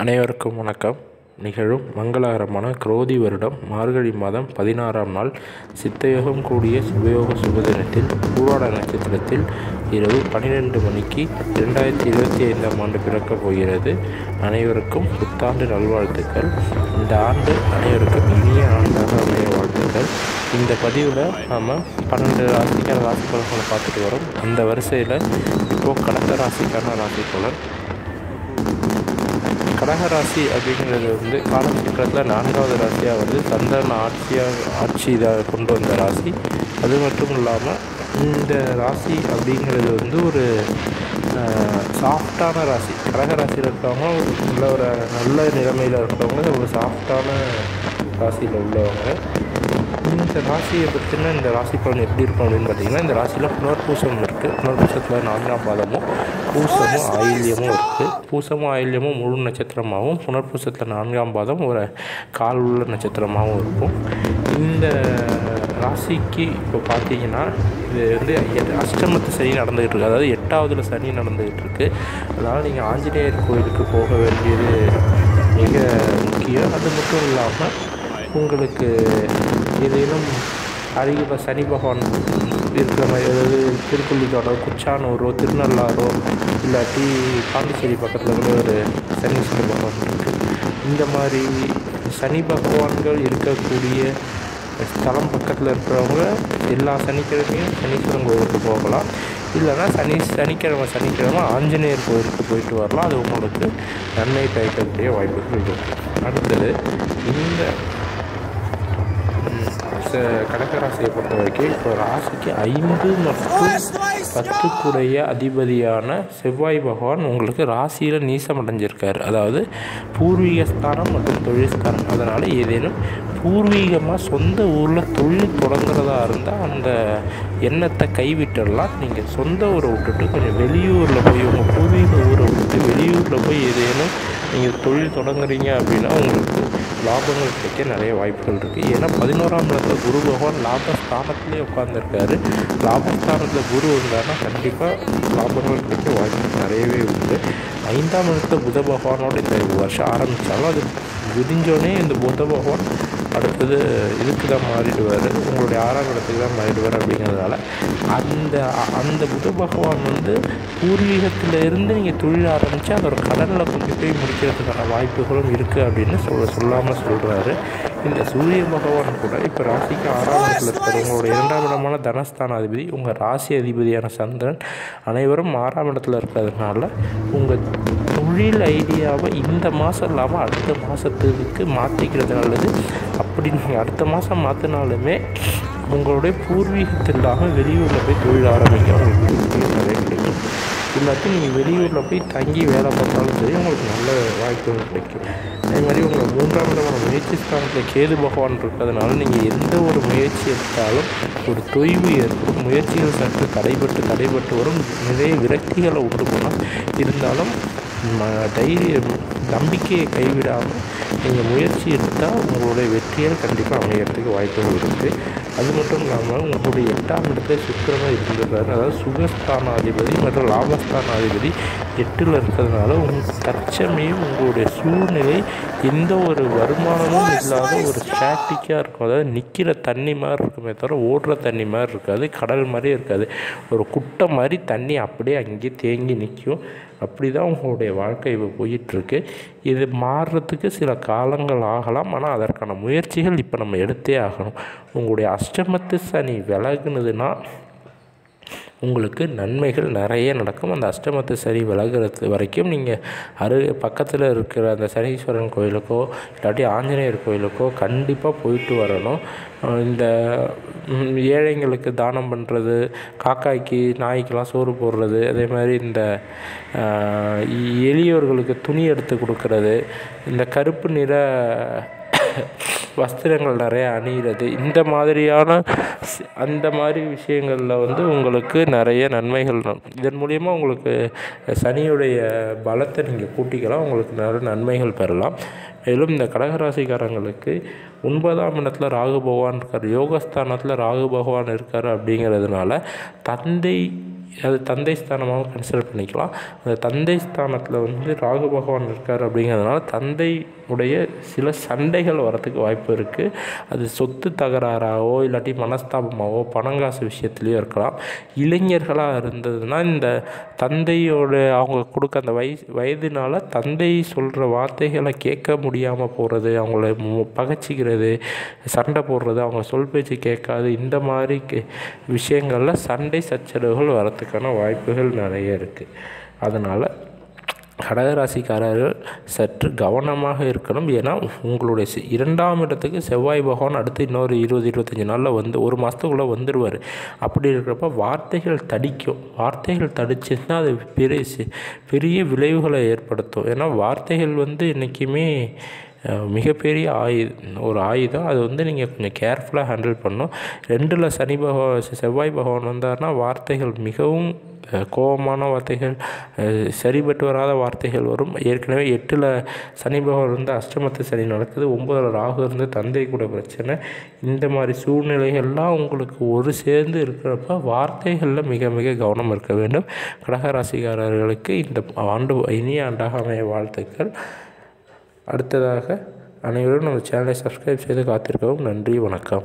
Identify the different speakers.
Speaker 1: அனைவருக்கும் வணக்கம். நிகழும் மங்களகரமான குரோதி வருடம் மார்கழி மாதம் 16ஆம் நாள் சித்தயோகம் கூடிய சுபயோக சுபதினத்தில் பூராட நட்சத்திரத்தில் இரவு 12 மணிக்கு 2025ஆம் ஆண்டு பிறக்கப் போகிறது. அனைவருக்கும் புத்தாண்டு நல்வாழ்த்துக்கள். இந்த ஆண்டு அனைவருக்கும் இனிய ஆண்டாக அமைய வாழ்த்துக்கள். இந்த பதிவில் நாம் 12 ராசிக்கான ராசி பலன்களை பார்த்துட்டு வரோம். அந்த வரிசையில் இப்போது கடக ராசிக்கான ராசி பலன். கடகராசி அப்படிங்கிறது காலச்சக்கரத்தில் 4வது ராசியாக சந்திரன் ஆட்சி இதாக கொண்டு வந்த ராசி. அது மட்டும் இல்லாமல் இந்த ராசி அப்படிங்கிறது ஒரு சாஃப்டான ராசி. கடகராசியில் இருக்கிறவங்க நல்ல நிலைமையில் இருக்கிறவங்க ஒரு சாஃப்டான ராசியில் உள்ளவங்க. இந்த ராசியை பற்றின இந்த ராசி பலன் எப்படி இருக்கும் அப்படின்னு பார்த்தீங்கன்னா, இந்த ராசியில் புனர்பூசம் இருக்குது. புனர்பூசத்தில் 4ஆம் பாதமும் பூசமும் ஆயில்யமும் இருக்குது. பூசமும் ஆயில்யமும் முழு நட்சத்திரமாகவும் புனர்பூசத்தில் 4ஆம் பாதம் ஒரு கால் உள்ள நட்சத்திரமாகவும் இருக்கும். இந்த ராசிக்கு இப்போ பார்த்தீங்கன்னா இது அஷ்டமத்து சனி நடந்துகிட்டு இருக்குது. அதாவது 8ஆவதுல சனி நடந்துகிட்டு இருக்குது. அதனால் நீங்கள் ஆஞ்சநேயர் கோயிலுக்கு போக வேண்டியது மிக முக்கியம். அது மட்டும் இல்லாமல் உங்களுக்கு ஏதேனும் அருகில் சனி பகவான் இருக்கிற மாதிரி, அதாவது திருக்கொள்ளித்தோட்டோ குச்சானூரோ திருநள்ளாரோ இல்லாட்டி பாண்டிச்சேரி பக்கத்தில் கூட ஒரு சனீஸ்வர பகவான் இருக்குது. இந்த மாதிரி சனி பகவான்கள் இருக்கக்கூடிய ஸ்தலம் பக்கத்தில் இருக்கிறவங்க எல்லா சனிக்கிழமையும் சனீஸ்வரன் கோவிலுக்கு போகலாம். இல்லைன்னா சனிக்கிழமை ஆஞ்சநேயர் கோவிலுக்கு போயிட்டு வரலாம். அது உங்களுக்கு நன்மை பயக்கக்கூடிய வாய்ப்புகள் இருக்குது. அடுத்தது இந்த கடகராசியை பொறுத்த வரைக்கும் இப்போ ராசிக்கு 5 மற்றும் 10 அதிபதியான செவ்வாய் பகவான் உங்களுக்கு ராசியில் நீசம் அடைஞ்சிருக்கார். அதாவது பூர்வீகஸ்தானம் மற்றும் தொழில் ஸ்தானம். அதனால் ஏதேனும் பூர்வீகமாக சொந்த ஊரில் தொழில் தொடங்குறதா இருந்தால் அந்த எண்ணத்தை கைவிட்டுடலாம். நீங்கள் சொந்த ஊரை விட்டுட்டு கொஞ்சம் வெளியூரில் போய் உங்கள் பூர்வீக ஊரை விட்டுட்டு வெளியூரில் போய் ஏதேனும் நீங்கள் தொழில் தொடங்குறீங்க அப்படின்னா உங்களுக்கு லாபங்கள் கிடைக்க நிறைய வாய்ப்புகள் இருக்குது. ஏன்னா 11ஆம் இடத்துல குரு பகவான் லாபஸ்தானத்துலேயே உட்காந்துருக்காரு. லாபஸ்தானத்தில் குரு இருந்தாருன்னா கண்டிப்பாக லாபங்கள் கிடைக்க வாய்ப்பு நிறையவே உண்டு. 5ஆம் இடத்துல புத பகவானோட இந்த வருஷம் ஆரம்பித்தாலும் அது விரிஞ்சோடனே இந்த புத பகவான் அடுத்தது இதுக்கு தான் மாறிடுவார், உங்களுடைய 6ஆம் இடத்துக்கு தான் மாறிடுவார். அப்படிங்கிறதுனால அந்த புத பகவான் பூர்வீகத்தில் இருந்து நீங்கள் தொழில் ஆரம்பித்து அதோட கடனில் கொண்டு போய் முடிக்கிறதுக்கான வாய்ப்புகளும் இருக்குது அப்படின்னு சொல்லாமல் சொல்கிறாரு. இந்த சூரிய பகவான் கூட இப்போ ராசிக்கு 6ஆம் இடத்துல இருக்கிற உங்களுடைய 2ஆம் இடமான தனஸ்தான அதிபதி, உங்கள் ராசி அதிபதியான சந்திரன் அனைவரும் 6ஆம் இடத்துல இருக்கிறதுனால உங்கள் தொழில் ஐடியாவை இந்த மாதம் இல்லாமல் அடுத்த மாதத்துக்கு மாற்றிக்கிறது நல்லது. அப்படி நீங்கள் அடுத்த மாதம் மாற்றினாலுமே உங்களுடைய பூர்வீகத்தில் இல்லாமல் வெளியூரில் போய் தொழில் ஆரம்பிக்க உங்களுக்கு நிறைய கிடைக்கும். இல்லாட்டி நீங்கள் வெளியூரில் போய் தங்கி வேலை பார்த்தாலும் சரி உங்களுக்கு நல்ல வாய்ப்புகள் கிடைக்கும். அதே மாதிரி உங்கள் 3ஆம் இடமான முயற்சி ஸ்தானத்தில் கேது பகவான் இருக்கிறதுனால நீங்கள் எந்த ஒரு முயற்சி எடுத்தாலும் ஒரு தொய்வு ஏற்படும். முயற்சிகள் சற்று தடைபட்டு வரும். நிறைய விரக்திகளை உண்டு பண்ணலாம். இருந்தாலும் நம்பிக்கையை கைவிடாமல் நீங்கள் முயற்சி எடுத்தால் உங்களுடைய வெற்றியால் கண்டிப்பாக அமைகிறதுக்கு வாய்ப்புகள் இருக்குது. அது மட்டும் இல்லாமல் உங்களுடைய 8ஆம் இடத்துல சுக்கிரனாக இருந்துடுறாரு. அதாவது சுகஸ்தானாதிபதி மற்றும் லாபஸ்தானாதிபதி 8ல் இருக்கிறதுனால தற்சமயம் உங்களுடைய சூழ்நிலை எந்த ஒரு வருமானமும் இல்லாத ஒரு ஸ்டாட்டிக்காக இருக்கும். அதாவது நிற்கிற தண்ணி மாதிரி இருக்குமே தவிர ஓடுற தண்ணி மாதிரி இருக்காது, கடல் மாதிரி இருக்காது. ஒரு குட்டை மாதிரி தண்ணி அப்படியே அங்கேயே தேங்கி நிற்கும். அப்படி தான் உங்களுடைய வாழ்க்கை இப்போ போயிட்டுருக்கு. இது மாறுறதுக்கு சில காலங்கள் ஆகலாம். ஆனால் அதற்கான முயற்சிகள் இப்போ நம்ம எடுத்தே ஆகணும். உங்களுடைய அஷ்டமத்து சனி விலகுனதுன்னா உங்களுக்கு நன்மைகள் நிறைய நடக்கும். அந்த அஷ்டமத்து சனி விலகிறது வரைக்கும் நீங்கள் பக்கத்தில் இருக்கிற அந்த சனீஸ்வரன் கோயிலுக்கோ இல்லாட்டி ஆஞ்சநேயர் கோயிலுக்கோ கண்டிப்பாக போயிட்டு வரணும். இந்த ஏழைங்களுக்கு தானம் பண்ணுறது, காக்காய்க்கு நாய்க்கெலாம் சோறு போடுறது, அதே மாதிரி இந்த எளியோர்களுக்கு துணி எடுத்து கொடுக்கறது, இந்த கருப்பு நிற வஸ்திரங்கள் நிறைய அணிகிறது, அந்த மாதிரி விஷயங்களில் உங்களுக்கு நிறைய நன்மைகள். இதன் மூலிமா உங்களுக்கு சனியுடைய பலத்தை நீங்கள் கூட்டிக்கலாம். உங்களுக்கு நிறைய நன்மைகள் பெறலாம். மேலும் இந்த கடகராசிக்காரங்களுக்கு 9ஆம் இடத்துல ராகு பகவான் இருக்கார், யோகஸ்தானத்தில் ராகு பகவான் இருக்கார். அப்படிங்கிறதுனால தந்தை அது தந்தை ஸ்தானமாக கன்சிடர் பண்ணிக்கலாம். அந்த தந்தை ஸ்தானத்தில் வந்து ராகு பகவான் இருக்கார் அப்படிங்கிறதுனால தந்தையுடைய சில சண்டைகள் வரத்துக்கு வாய்ப்பு இருக்குது. அது சொத்து தகராறாவோ இல்லாட்டி மனஸ்தாபமாகவோ பணங்காசு விஷயத்துலையோ இருக்கலாம். இளைஞர்களாக இருந்ததுன்னா இந்த தந்தையோட அவங்க கொடுக்க அந்த வயதுனால தந்தை சொல்கிற வார்த்தைகளை கேட்க முடியாமல் போகிறது, அவங்கள பகைச்சிக்கிறது, சண்டை போடுறது, அவங்க சொல் பேச்சு கேட்காது, இந்த மாதிரி விஷயங்களில் சண்டை சச்சரவுகள் வரத்துக்கான வாய்ப்புகள் நிறைய இருக்குது. அதனால் கடகராசிக்காரர்கள் சற்று கவனமாக இருக்கணும். ஏன்னா உங்களுடைய 2ஆம் இடத்துக்கு செவ்வாய் பகவான் அடுத்து இன்னொரு 20-25 நாளில் வந்து ஒரு மாதத்துக்குள்ளே வந்துடுவார். அப்படி இருக்கிறப்ப வார்த்தைகள் தடிக்கும். வார்த்தைகள் தடிச்சுன்னா அது பெரிய விளைவுகளை ஏற்படுத்தும். ஏன்னா வார்த்தைகள் வந்து என்றைக்குமே மிகப்பெரிய ஒரு ஆயுதம். அது வந்து நீங்கள் கொஞ்சம் கேர்ஃபுல்லாக ஹேண்டில் பண்ணணும். 2ல் செவ்வாய் பகவான் வந்தார்னா வார்த்தைகள் மிகவும் கோபமான வார்த்தைகள், சரிபட்டு வராத வார்த்தைகள் வரும். ஏற்கனவே 8ல் சனி பகவான் வந்து அஷ்டமத்து சனி நடக்குது, 9ல் ராகு இருந்து தந்தை கூட பிரச்சனை. இந்த மாதிரி சூழ்நிலைகள்லாம் உங்களுக்கு ஒரு சேர்ந்து இருக்கிறப்ப வார்த்தைகளில் மிக மிக கவனம் இருக்க வேண்டும். கடகராசிக்காரர்களுக்கு இந்த ஆண்டு இனிய ஆண்டாக அமைய வாழ்த்துக்கள். அடுத்ததாக அனைவரும் நம்ம சேனலை சப்ஸ்கிரைப் செய்து காத்திருக்கவும். நன்றி, வணக்கம்.